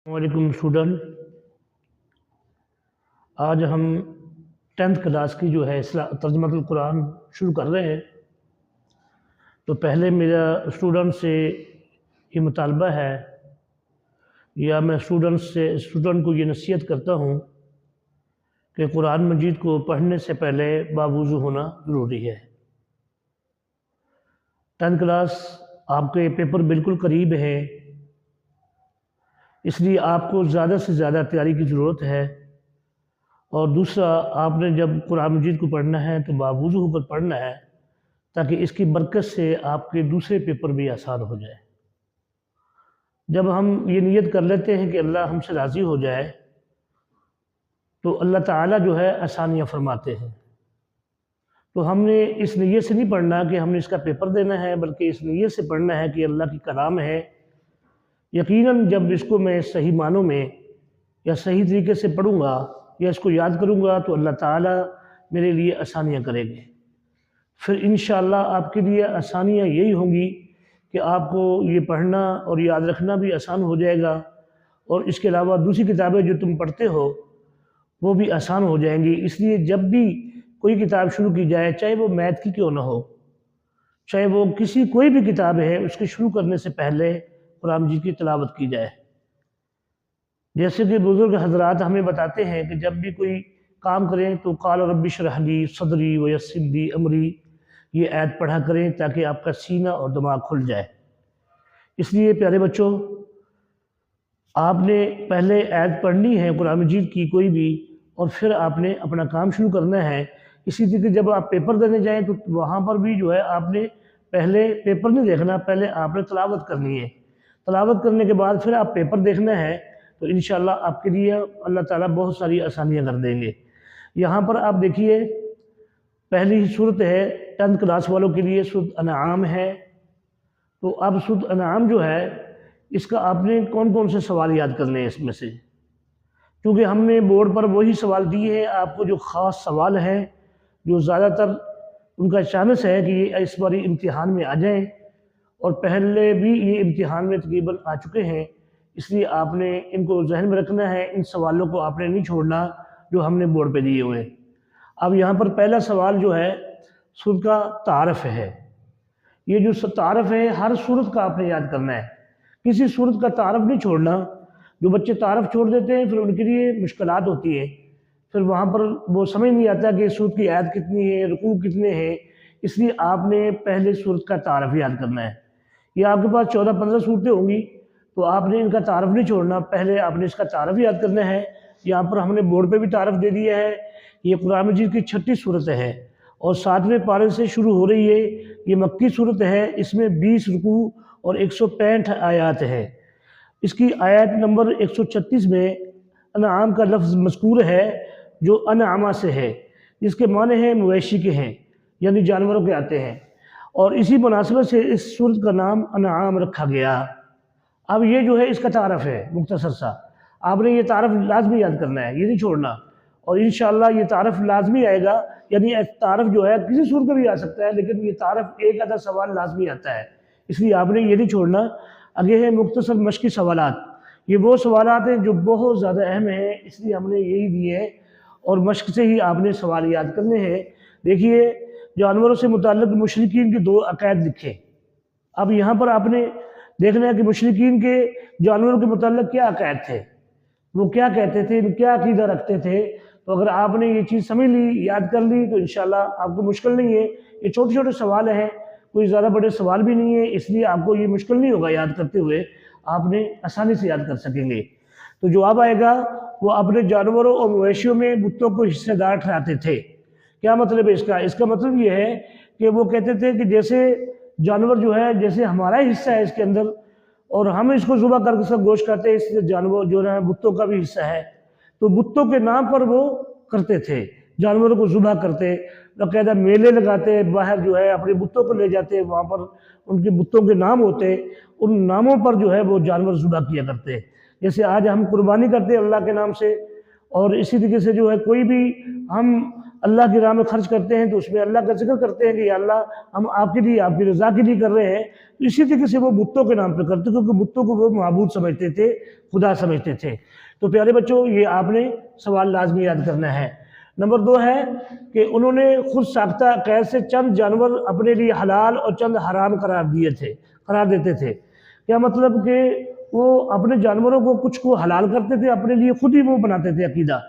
वालेकुम स्टूडेंट। आज हम 10th क्लास की जो है तर्जुमातुल कुरान शुरू कर रहे हैं। तो पहले मेरा स्टूडेंट से ये मुतालबा है या मैं स्टूडेंट को ये नसीहत करता हूँ कि कुरान मजीद को पढ़ने से पहले बावुज़ू होना ज़रूरी है। 10th क्लास आपके पेपर बिल्कुल करीब है, इसलिए आपको ज़्यादा से ज़्यादा तैयारी की ज़रूरत है। और दूसरा, आपने जब कुरान मजीद को पढ़ना है तो बावुज़ू होकर पढ़ना है, ताकि इसकी बरकत से आपके दूसरे पेपर भी आसान हो जाए। जब हम ये नियत कर लेते हैं कि अल्लाह हमसे राज़ी हो जाए, तो अल्लाह ताला जो है आसानियाँ फरमाते हैं। तो हमने इस नियत से नहीं पढ़ना कि हमने इसका पेपर देना है, बल्कि इस नियत से पढ़ना है कि अल्लाह की कलाम है। यकीनन जब इसको मैं सही मानों में या सही तरीके से पढ़ूँगा या इसको याद करूँगा तो अल्लाह ताला मेरे लिए आसानियाँ करेंगे। फिर इंशाअल्लाह आपके लिए आसानियाँ यही होंगी कि आपको ये पढ़ना और याद रखना भी आसान हो जाएगा, और इसके अलावा दूसरी किताबें जो तुम पढ़ते हो वो भी आसान हो जाएंगी। इसलिए जब भी कोई किताब शुरू की जाए, चाहे वो मैथ की क्यों ना हो, चाहे वो कोई भी किताब है, उसके शुरू करने से पहले कुरान मजीद की तिलावत की जाए। जैसे कि बुजुर्ग हजरात हमें बताते हैं कि जब भी कोई काम करें तो क़ाल रब्बि इश्रह ली सदरी व यस्सिर ली अमरी, ये आयत पढ़ा करें ताकि आपका सीना और दिमाग खुल जाए। इसलिए प्यारे बच्चों, आपने पहले आयत पढ़नी है कुरान मजीद की कोई भी, और फिर आपने अपना काम शुरू करना है। इसी तरीके जब आप पेपर देने जाएं तो वहाँ पर भी जो है आपने पहले पेपर नहीं देखना, पहले आपने तिलावत करनी है। तिलावत करने के बाद फिर आप पेपर देखना है, तो इंशाअल्लाह आपके लिए अल्लाह ताला बहुत सारी आसानियाँ कर देंगे। यहाँ पर आप देखिए, पहली ही सूरत है 10th क्लास वालों के लिए, सूरत अनआम है। तो अब सूरत अनआम जो है, इसका आपने कौन कौन से सवाल याद करने हैं इसमें से, क्योंकि हमने बोर्ड पर वही सवाल दिए हैं आपको जो ख़ास सवाल हैं, जो ज़्यादातर उनका चांस है कि ये इस बार इम्तिहान में आ जाएं, और पहले भी ये इम्तिहान में तकरीबन आ चुके हैं। इसलिए आपने इनको जहन में रखना है, इन सवालों को आपने नहीं छोड़ना जो हमने बोर्ड पे दिए हुए हैं। अब यहाँ पर पहला सवाल जो है सूरत का तारफ़ है। ये जो तारफ़ है हर सूरत का आपने याद करना है, किसी सूरत का तारफ़ नहीं छोड़ना। जो बच्चे तारफ़ छोड़ देते हैं फिर उनके लिए मुश्किलात होती है, फिर वहाँ पर वो समझ नहीं आता कि सूरत की आयत कितनी है, रुकू कितने हैं। इसलिए आपने पहले सूरत का तारफ़ याद करना है। ये आपके पास 14-15 सूरतें होंगी, तो आपने इनका तारफ़ नहीं छोड़ना, पहले आपने इसका तारफ़ याद करना है। यहाँ पर हमने बोर्ड पे भी तारफ़ दे दिया है। ये कुरान मजीद की 6ठी सूरत है और 7वें पारे से शुरू हो रही है। ये मक्की सूरत है, इसमें 20 रुकू और 165 आयत है। इसकी आयत नंबर 136 में अनआम का लफ्ज़ मज़कूर है, जो अनआमा से है, जिसके माने हैं मवेशी के हैं, यानी जानवरों के आते हैं, और इसी मुनासिबत से इस सूरत का नाम अनआम रखा गया। अब ये जो है इसका तारफ़ है मुख्तसर सा, आपने ये तारफ़ लाजमी याद करना है, ये नहीं छोड़ना, और इंशाअल्लाह ये तारफ़ लाजमी आएगा। यानी तारफ़ जो है किसी सूरत का भी आ सकता है, लेकिन ये तारफ़ एक आधा सवाल लाजमी आता है, इसलिए आपने ये नहीं छोड़ना। आगे है मुख्तसर मशक़ी सवालात। ये वो सवालात हैं जो बहुत ज़्यादा अहम हैं, इसलिए हमने यही दिए हैं, और मशक़ से ही आपने सवाल याद करने हैं। देखिए, जानवरों से मुताल्लिक़ मुशरिकीन के 2 अक़ायद लिखे। अब यहाँ पर आपने देखना है कि मुशरिकीन के जानवरों के मुताल्लिक़ क्या अक़ायद थे, वो क्या कहते थे, क्या अक़ीदा रखते थे। तो अगर आपने ये चीज़ समझ ली, याद कर ली, तो इंशाअल्लाह आपको मुश्किल नहीं है। ये छोटे छोटे सवाल हैं, कोई ज़्यादा बड़े सवाल भी नहीं है, इसलिए आपको ये मुश्किल नहीं होगा याद करते हुए, आपने आसानी से याद कर सकेंगे। तो जवाब आएगा, वो अपने जानवरों और मवेशियों में बुतों को हिस्सेदार ठहराते थे। क्या मतलब है इसका? इसका मतलब ये है कि वो कहते थे कि जैसे जानवर जो है जैसे हमारा हिस्सा है इसके अंदर, और हम इसको ज़ुबह करके सब गोश्त खाते हैं, इसलिए जानवर जो है बुतों का भी हिस्सा है। तो बुतों के नाम पर वो करते थे, जानवरों को ज़ुबह करते, बाकायदा मेले लगाते, बाहर जो है अपने बुतों को ले जाते, वहाँ पर उनके बुतों के नाम होते, उन नामों पर जो है वो जानवर ज़ुबह किया करते। जैसे आज हम कुर्बानी करते हैं अल्लाह के नाम से, और इसी तरीके से जो है कोई भी हम اللہ کی راہ میں خرچ کرتے ہیں تو اس میں اللہ کا ذکر کرتے ہیں کہ یا اللہ ہم آپ کے لیے، آپ کی رضا کے لیے کر رہے ہیں، تو اسی طریقے سے وہ بتوں کے نام پہ کرتے، کیونکہ بتوں کو وہ معبود سمجھتے تھے، خدا سمجھتے تھے۔ تو پیارے بچوں، یہ آپ نے سوال لازمی یاد کرنا ہے۔ نمبر 2 ہے کہ انہوں نے خود ساختہ قید سے چند جانور اپنے لیے حلال اور چند حرام قرار دیتے تھے۔ کیا مطلب کہ وہ اپنے جانوروں کو کچھ کو حلال کرتے تھے، اپنے لیے خود ہی وہ بناتے تھے عقیدہ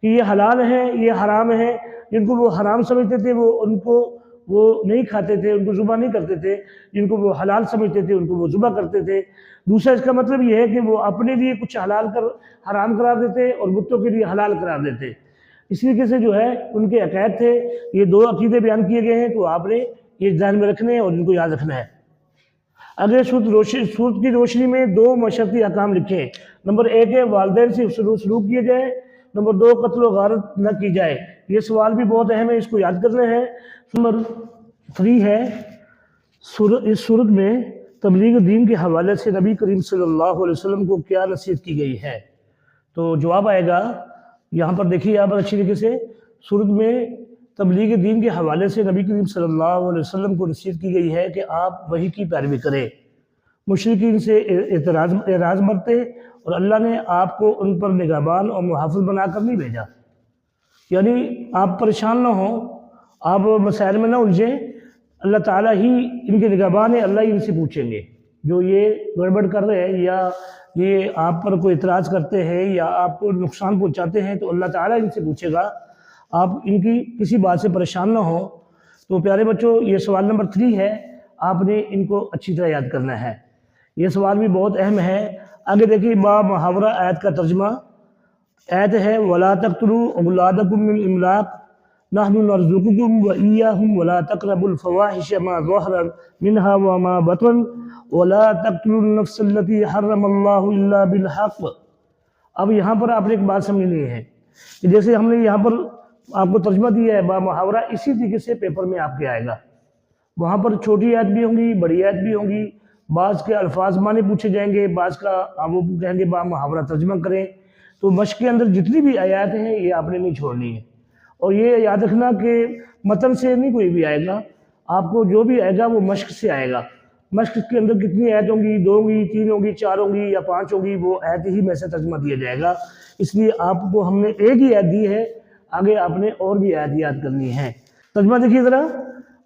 کہ یہ حلال ہیں، یہ حرام ہیں، جن کو وہ حرام سمجھتے تھے ان کو وہ نہیں کھاتے تھے، ان کو ذبح نہیں کرتے تھے، جن کو وہ حلال سمجھتے تھے ان کو وہ ذبح کرتے تھے۔ دوسرا اس کا مطلب یہ ہے کہ وہ اپنے لیے کچھ حرام قرار دیتے اور بتوں کے لیے حلال قرار دیتے۔ اس طریقے سے جو ہے ان کے عقائد تھے۔ یہ 2 عقیدے بیان کیے گئے ہیں، تو آپ نے یہ ذہن میں رکھنے ہیں اور ان کو یاد رکھنا ہے۔ اگلے صورت کی روشنی میں 2 مشرطی احکام لکھیں۔ نمبر 1 ہے والدین سے سلوک کیے جائے۔ نمبر 2 قتل و غارت نہ کی جائے۔ یہ سوال بھی بہت اہم ہے، اس کو یاد کرنا ہے۔ نمبر 3 ہے اس صورت میں تبلیغ دین کے حوالے سے نبی کریم صلی اللہ علیہ وسلم کو کیا نصیحت کی گئی ہے؟ تو جواب آئے گا یہاں پر، دیکھیے یہاں پر اچھی طریقے سے صورت میں تبلیغ دین کے حوالے سے نبی کریم صلی اللہ علیہ وسلم کو نصیحت کی گئی ہے کہ آپ وحی کی پیروی کریں، مشرکین سے اعراض برتیں، اور اللہ نے آپ کو ان پر نگہبان اور محافظ بنا کر نہیں بھیجا۔ یعنی آپ پریشان نہ ہوں، آپ مسائل میں نہ الجھیں، اللہ تعالیٰ ہی ان کے نگہبان ہیں، اللہ ہی ان سے پوچھیں گے۔ جو یہ گڑبڑ کر رہے ہیں یا یہ آپ پر کوئی اعتراض کرتے ہیں یا آپ کو نقصان پہنچاتے ہیں تو اللہ تعالیٰ ان سے پوچھے گا، آپ ان کی کسی بات سے پریشان نہ ہوں۔ تو پیارے بچوں، یہ سوال نمبر 3 ہے، آپ نے ان کو اچھی طرح یاد کرنا ہے۔ یہ سوال بھی بہت اہم ہے۔ آگے دیکھیے با محاورہ آیت کا ترجمہ۔ آیت ہے وَلَا تَقْتُلُوا أَوْلَادَكُم مِّنْ إِمْلَاقٍ نَحْنُ نَرْزُقُكُمْ وَإِيَّاهُمْ وَلَا تَقْرَبُوا الْفَوَاحِشَ مَا ظَهَرَ مِنْهَا وَمَا بَطَنَ وَلَا تَقْتُلُوا النَّفْسَ الَّتِي حَرَّمَ اللَّهُ إِلَّا بِالْحَقِّ۔ اب یہاں پر آپ نے ایک بات سمجھنی ہے کہ جیسے ہم نے یہاں پر آپ کو ترجمہ دیا ہے با محاورہ، اسی طریقے سے پیپر میں آپ کے آئے گا۔ وہاں پر چھوٹی آیت بھی ہوں گی، بڑی آیت بھی ہوں گی، بعض کے الفاظ معنی پوچھے جائیں گے، بعض کا آپ وہ کہیں گے با محاورہ ترجمہ کریں۔ تو مشق کے اندر جتنی بھی آیات ہیں یہ آپ نے نہیں چھوڑنی ہے، اور یہ یاد رکھنا کہ متن سے نہیں کوئی بھی آئے گا، آپ کو جو بھی آئے گا وہ مشق سے آئے گا۔ مشق کے اندر کتنی آیت ہوں گی، 2 ہوں گی، 3 ہوں گی، 4 ہوں گی یا 5 ہوں گی، وہ آیت ہی میں سے ترجمہ دیا جائے گا۔ اس لیے آپ کو ہم نے ایک ہی آیت دی ہے، آگے آپ نے اور بھی آیت یاد کرنی ہے۔ ترجمہ دیکھیے ذرا،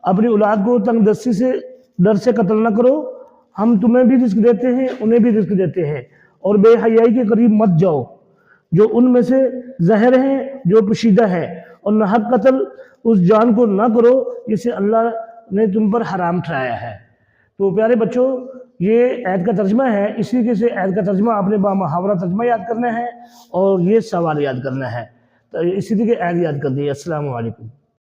اپنی اولاد کو تنگ دستی سے ڈر سے قتل نہ کرو، ہم تمہیں بھی رزق دیتے ہیں انہیں بھی رزق دیتے ہیں، اور بے حیائی کے قریب مت جاؤ جو ان میں سے زہر ہیں جو پوشیدہ ہے، اور ناحق قتل اس جان کو نہ کرو جسے اللہ نے تم پر حرام ٹھہرایا ہے۔ تو پیارے بچوں، یہ آیت کا ترجمہ ہے، اسی طریقے سے آیت کا ترجمہ آپ نے با محاورہ ترجمہ یاد کرنا ہے اور یہ سوال یاد کرنا ہے، تو اسی طریقے آیت یاد کرنی ہے۔ السلام علیکم۔